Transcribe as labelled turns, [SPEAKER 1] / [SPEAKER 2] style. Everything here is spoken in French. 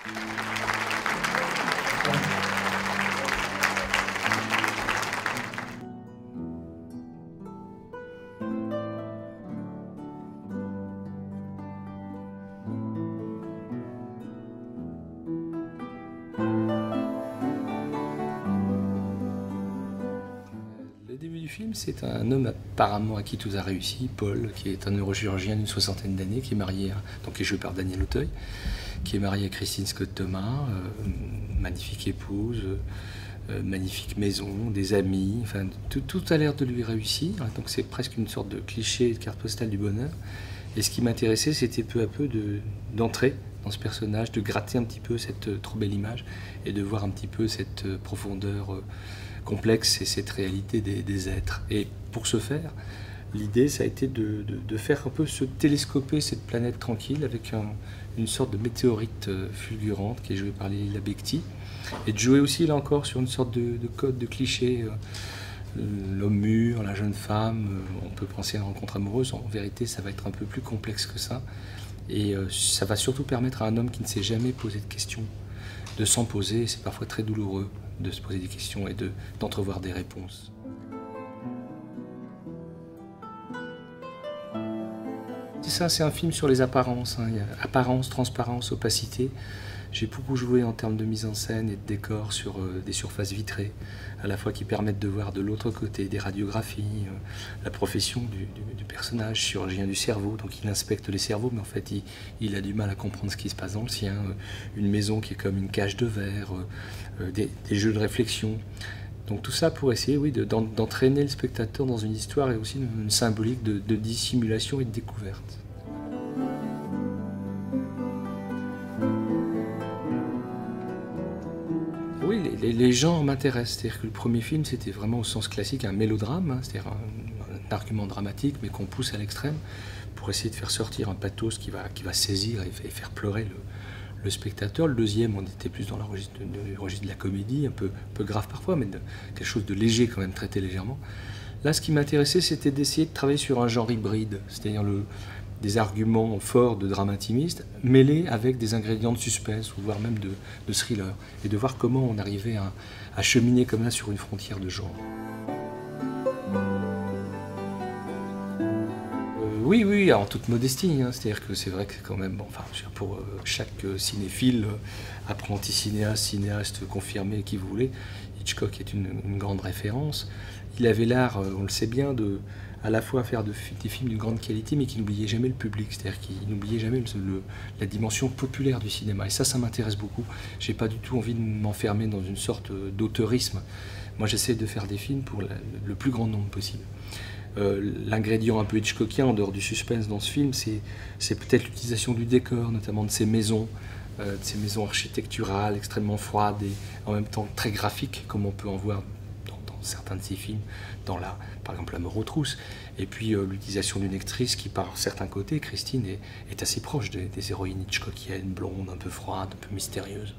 [SPEAKER 1] Le début du film, c'est un homme apparemment à qui tout a réussi, Paul, qui est un neurochirurgien d'une 60aine d'années, qui est marié, donc qui est joué par Daniel Auteuil, qui est marié à Christine Scott-Thomas, magnifique épouse, magnifique maison, des amis, enfin tout a l'air de lui réussir, donc c'est presque une sorte de cliché, de carte postale du bonheur. Et ce qui m'intéressait, c'était peu à peu d'entrer dans ce personnage, de gratter un petit peu cette trop belle image et de voir un petit peu cette profondeur complexe et cette réalité des êtres. Et pour ce faire, l'idée, ça a été de faire un peu se télescoper cette planète tranquille avec une sorte de météorite fulgurante qui est jouée par Lila Bekti, et de jouer aussi, là encore, sur une sorte de code, de cliché. L'homme mûr, la jeune femme, on peut penser à une rencontre amoureuse. En vérité, ça va être un peu plus complexe que ça. Et ça va surtout permettre à un homme qui ne s'est jamais posé de questions de s'en poser. C'est parfois très douloureux de se poser des questions et d'entrevoir des réponses. C'est ça, c'est un film sur les apparences. Il y a apparence, transparence, opacité. J'ai beaucoup joué en termes de mise en scène et de décor sur des surfaces vitrées, à la fois qui permettent de voir de l'autre côté des radiographies, la profession du personnage, chirurgien du cerveau, donc il inspecte les cerveaux, mais en fait il a du mal à comprendre ce qui se passe dans le sien, une maison qui est comme une cage de verre, des jeux de réflexion. Donc tout ça pour essayer, oui, d'entraîner le spectateur dans une histoire et aussi une symbolique de dissimulation et de découverte. Oui, les genres m'intéressent. C'est-à-dire que le premier film, c'était vraiment au sens classique un mélodrame, hein, c'est-à-dire un argument dramatique, mais qu'on pousse à l'extrême pour essayer de faire sortir un pathos qui va saisir et faire pleurer le spectateur. Le deuxième, on était plus dans le registre de la comédie, un peu grave parfois, mais quelque chose de léger quand même, traité légèrement. Là, ce qui m'intéressait, c'était d'essayer de travailler sur un genre hybride, c'est-à-dire des arguments forts de drame intimiste, mêlés avec des ingrédients de suspense, ou voire même de thriller, et de voir comment on arrivait à cheminer comme ça sur une frontière de genre. Oui, en toute modestie, hein, c'est-à-dire que c'est vrai que quand même, bon, enfin, pour chaque cinéphile, apprenti cinéaste confirmé, qui vous voulez, Hitchcock est une grande référence. Il avait l'art, on le sait bien, à la fois faire des films d'une grande qualité, mais qui n'oubliait jamais le public, c'est-à-dire qu'il n'oubliait jamais la dimension populaire du cinéma. Et ça m'intéresse beaucoup. J'ai pas du tout envie de m'enfermer dans une sorte d'auteurisme. Moi, j'essaie de faire des films pour le plus grand nombre possible. L'ingrédient un peu hitchcockien, en dehors du suspense dans ce film, c'est peut-être l'utilisation du décor, notamment de ces maisons architecturales extrêmement froides et en même temps très graphiques, comme on peut en voir dans certains de ces films, par exemple La Mort aux trousses, et puis l'utilisation d'une actrice qui, par certains côtés, Christine, est assez proche des héroïnes hitchcockiennes, blondes, un peu froides, un peu mystérieuses.